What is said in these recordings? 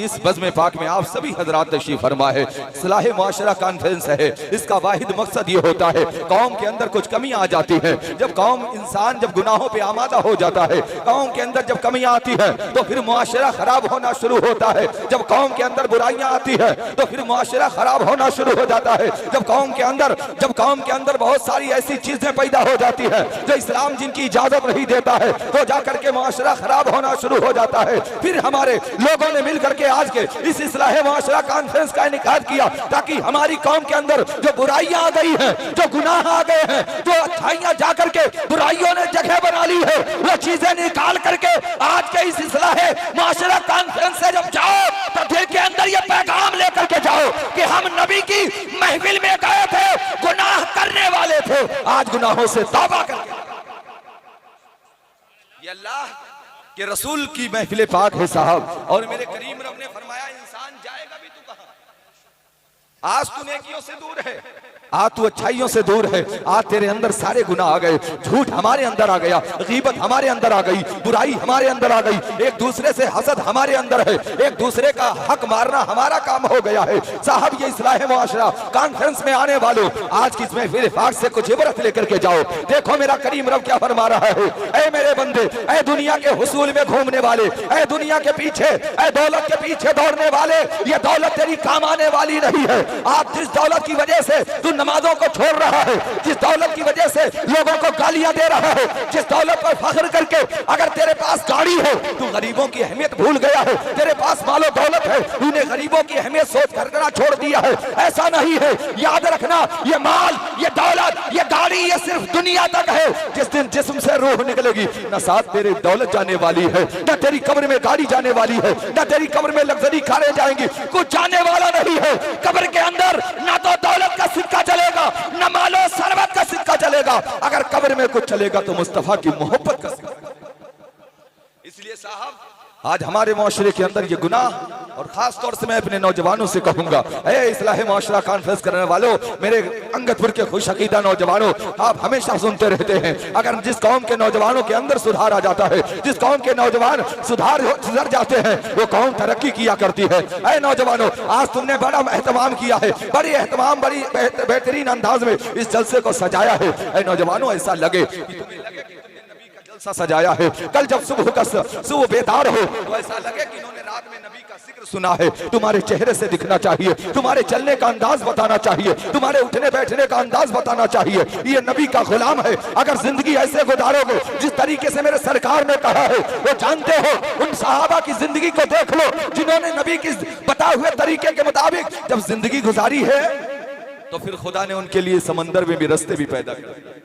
की इस बज़्म पाक में आप सभी हजरात तशरीफ फरमा है। इस्लाह मुआशरा कॉन्फ्रेंस है, इसका वाहिद मकसद ये होता है कौम के अंदर कुछ कमी आ जाती है, जब कौम इंसान जब गुनाहों पे आमादा हो जाता है, कौम के अंदर जब कमियां आती है तो फिर मुआशरा खराब होना शुरू होता है। जब कौम के अंदर बुराइयां आती है तो फिर मुआशरा खराब होना शुरू हो जाता है। जब कौम के अंदर बहुत सारी ऐसी चीजें पैदा हो जाती है जो इस्लाम जिनकी इजाजत नहीं देता है तो जाकर के मुआशरा खराब होना शुरू हो जाता है। फिर हमारे लोगों ने मिलकर के आज के इस इस्लाह मुआशरा कॉन्फ्रेंस का इनेकाद किया ताकि हमारी कौम के अंदर जो बुराइयां आ गई हैं, जो गुनाह आ गए हैं, जो अच्छाइयां जाकर के बुराइयों ने जगह बना ली है, वो चीजें निकाल करके आज के इस इस्लाह मुआशरा कॉन्फ्रेंस से जब जाओ तो दिल के अंदर ये पैगाम लेकर के जाओ कि हम नबी की महफिल में गए थे, गुनाह करने वाले थे, आज गुनाहों से तौबा करके ये अल्लाह के रसूल की महफिल पाक है साहब। और मेरे करीम रब ने फरमाया इंसान जाएगा भी तू कहां? आज तू नेकियों से दूर है, आज तू अच्छाइयों से दूर है, आज तेरे अंदर सारे गुनाह आ गए, झूठ हमारे अंदर आ गया, गीबत हमारे अंदर आ गई, बुराई हमारे अंदर आ गई, एक दूसरे से हसद हमारे अंदर है, एक दूसरे का हक मारना हमारा काम हो गया है। साहब ये इस्लाह मुआशरा कॉन्फ्रेंस में आने वालों आज की इसमें फिर फाक से कुछ इबरत लेकर के जाओ। देखो मेरा करीम रब क्या फरमा रहा है, ऐ मेरे बंदे, ऐ दुनिया के हुसूल में घूमने वाले, ऐ दुनिया के पीछे, ऐ दौलत के पीछे दौड़ने वाले, ये दौलत तेरी काम आने वाली नहीं है। आप जिस दौलत की वजह से तू नमाजों को छोड़ रहा है, जिस दौलत की वजह से लोगों को गालियां दे रहा है, जिस दौलत पर फख्र करके अगर तेरे पास गाड़ी है तू गरीबों की अहमियत भूल गया है, तेरे पास मालो दौलत है तूने गरीबों की अहमियत सोच करना छोड़ दिया है। ऐसा नहीं है, याद रखना ये माल, ये दौलत, ये गाड़ी, ये सिर्फ दुनिया तक है। जिस दिन जिस्म से रूह निकलेगी न साथ तेरी दौलत जाने वाली है, न तेरी कब्र में गाड़ी जाने वाली है, न तेरी कब्र में लग्जरी कारें जाएंगी, कुछ जाने वाला नहीं है। कब्र के अंदर ना तो दौलत का सिक्का चलेगा, न मालो सरवत का सिक्का चलेगा, अगर कब्र में कुछ चलेगा तो मुस्तफा की मोहब्बत का सिक्का। इसलिए साहब आज हमारे माशरे के अंदर ये गुनाह, और खास तौर से मैं अपने नौजवानों से कहूंगा, ऐ इस्लाह मुआशरा कॉन्फ्रेंस करने वालों, मेरे अंगतपुर के खुश अकीदा नौजवानों, आप हमेशा सुनते रहते हैं अगर जिस कौम के नौजवानों के अंदर सुधार आ जाता है, जिस कौम के नौजवान सुधर जाते हैं वो कौम तरक्की किया करती है। ऐ नौजवानों, आज तुमने बड़ा एहतमाम किया है, बड़ी एहतमाम, बड़ी बेहतरीन अंदाज में इस जलसे को सजाया है। ऐ नौजवानों, ऐसा लगे सजाया है, कल जब सुबह बेदार हो तो ऐसा लगे कि इन्होंने रात में नबी का जिक्र सुना है। तुम्हारे चेहरे से दिखना चाहिए, तुम्हारे चलने का अंदाज बताना चाहिए, तुम्हारे उठने बैठने का अंदाज बताना चाहिए, ये नबी का गुलाम है। अगर जिंदगी ऐसे गुजारोगे जिस तरीके से मेरे सरकार ने कहा है, वो जानते हो उन सहाबा की जिंदगी को देख लो जिन्होंने नबी की बताए हुए तरीके के मुताबिक जब जिंदगी गुजारी है तो फिर खुदा ने उनके लिए समंदर में भी रास्ते भी पैदा किए।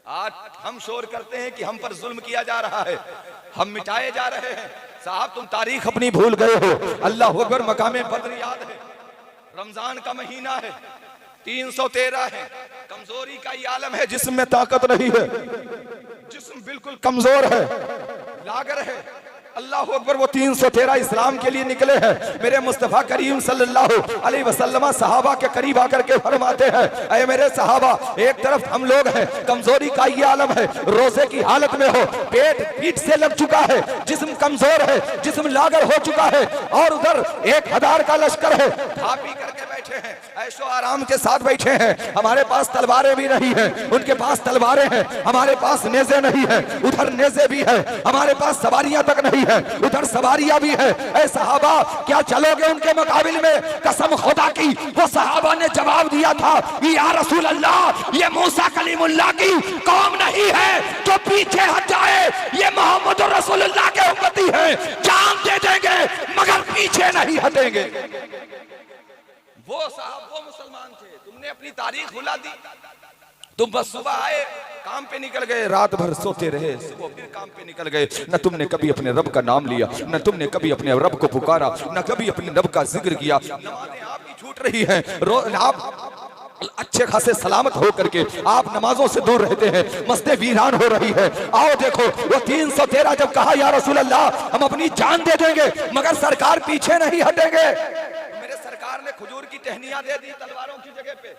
आज हम शोर करते हैं कि हम पर जुल्म किया जा रहा है, हम मिटाए जा रहे हैं। साहब तुम तारीख अपनी भूल गए हो। अल्लाह अकबर, मकामे बद्र याद है, रमजान का महीना है, 313 है, कमजोरी का ये आलम है, जिस्म में ताकत नहीं है, जिस्म बिल्कुल कमजोर है, लागर है। अल्लाह अकबर, वो 313 इस्लाम के लिए निकले हैं। मेरे मुस्तफा करीम सल्लल्लाहु अलैहि वसल्लम सहाबा के करीब आकर के फरमाते हैं, ऐ मेरे सहाबा, एक तरफ हम लोग हैं, कमजोरी का ये आलम है, रोजे की हालत में हो, पेट पीठ से लग चुका है, जिस्म कमजोर है, जिस्म लागर हो चुका है, और उधर 1000 का लश्कर है, खा पी करके बैठे हैं, ऐशो आराम के साथ बैठे हैं। हमारे पास तलवारें भी नहीं है, उनके पास तलवारें हैं, हमारे पास नेज़े नहीं है, उधर नेज़े भी है, हमारे पास सवारियां तक नहीं है, उधर सवारियां भी है। ऐ सहाबा, क्या चलोगे उनके मुकाबिल में? कसम खुदा की, वो सहाबा ने जवाब दिया था, या रसूल अल्लाह, ये मूसा कलीमुल्लाह की कौम नहीं है जो पीछे हट जाए, ये मोहम्मद रसूलुल्लाह के उम्मती है, जान दे देंगे मगर पीछे नहीं हटेंगे। वो साहब वो मुसलमान थे, तुमने अपनी तारीख भुला दी। तुम बस सुबह आए, काम पे निकल गए, रात भर सोते रहे, सुबह फिर काम पे निकल गए। न तुमने कभी अपने रब का नाम लिया, न तुमने कभी अपने रब को पुकारा, न कभी अपने रब का जिक्र किया। नमाजें आपकी छूट रही हैं, आप अच्छे खासे सलामत हो करके आप नमाजों से दूर रहते हैं, मस्जिदें वीरान हो रही है। आओ देखो, वो 313 जब कहा या रसूल अल्लाह, हम अपनी जान दे देंगे मगर सरकार पीछे नहीं हटेंगे। मेरे सरकार ने खजूर की टहनियां दे दी तलवारों की जगह पे।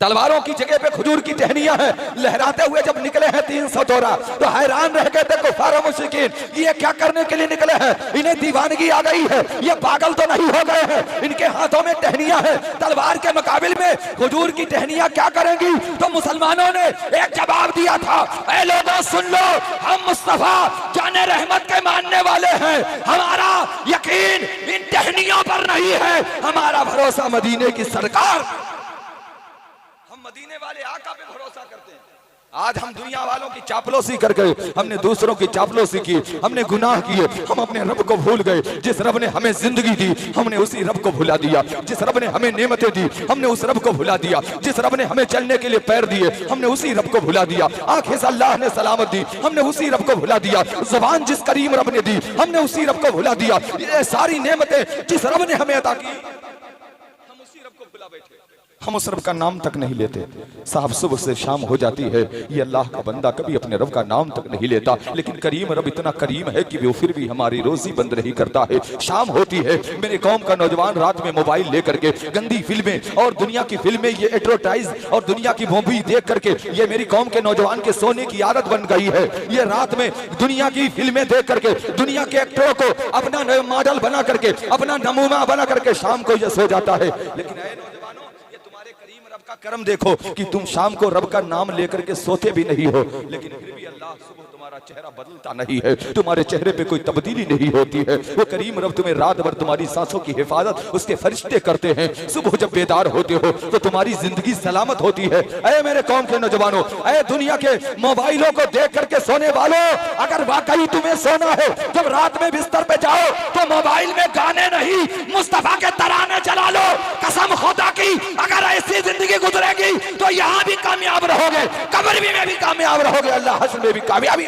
तलवारों की जगह पे खजूर की टहनियां हैं, लहराते हुए जब निकले हैं 300 तोरा तो हैरान रह गए थे कुफार और मुशरिकीन, ये क्या करने के लिए निकले हैं, इन्हें दीवानगी आ गई है, ये पागल तो नहीं हो गए हैं, इनके हाथों में टहनियां हैं, तलवार के मुकाबिल में खजूर की टहनियां क्या करेंगी। तो मुसलमानों ने एक जवाब दिया था, ऐ लोगों सुन लो, हम मुस्तफा जाने रहमत के मानने वाले हैं, हमारा यकीन इन टहनियों पर नहीं है, हमारा भरोसा मदीने की सरकार, मदीने वाले आका पे भरोसा करते हैं। आज हम दुनिया वालों की चापलूसी कर गए, हमने दूसरों की चापलूसी की, हमने गुनाह किए, हम अपने रब को भूल गए। जिस रब ने हमें जिंदगी दी हमने उसी रब को भुला दिया, जिस रब ने हमें नेमतें दी हमने उस रब को भुला दिया, जिस रब ने हमें चलने के लिए पैर दिए हमने उसी रब को भुला दिया, आंखें से अल्लाह ने सलामत दी हमने उसी रब को भुला दिया, जुबान जिस करीम रब ने दी हमने उसी रब को भुला दिया। ये सारी नेमतें जिस रब ने हमें अता की हम उसी रब को भुला बैठे, हम उस रब का नाम तक नहीं लेते। साहब सुबह से शाम हो जाती है, ये अल्लाह का बंदा कभी अपने रब का नाम तक नहीं लेता, लेकिन करीम रब इतना करीम है कि वो फिर भी हमारी रोजी बंद नहीं करता है। शाम होती है, मेरे कौम का नौजवान रात में मोबाइल लेकर के गंदी फिल्में और दुनिया की फिल्में, ये एडवर्टाइज और दुनिया की मूवी देख करके ये मेरी कौम के नौजवान के सोने की आदत बन गई है। ये रात में दुनिया की फिल्में देख करके दुनिया के एक्टरों को अपना मॉडल बना करके, अपना नमूना बना करके शाम को ये सो जाता है। लेकिन का करम देखो कि तुम शाम को रब का नाम लेकर के सोते भी नहीं हो, लेकिन फिर भी अल्लाह सुबह तुम्हारा चेहरा बदलता नहीं है, तुम्हारे चेहरे पे कोई तब्दीली नहीं होती है। वो करीम रब तुम्हें रात भर तुम्हारी सांसों की हिफाजत उसके फरिश्ते करते हैं। सुबह जब बेदार होते हो तो तुम्हारी जिंदगी सलामत होती है। ऐ मेरे कौम के नौजवानों, ऐ दुनिया के मोबाइलों को देख करके सोने वालों, अगर वाकई तुम्हें सोना है, जब रात में बिस्तर पे जाओ तो मोबाइल में गाने नहीं मुस्तफा के तराने चला लो। कसम खुदा की, अगर ऐसी जिंदगी गुजरेगी तो यहाँ भी कामयाब रहोगे, कब्र में भी कामयाब रहोगे, अल्लाह हश्र में भी कामयाबी।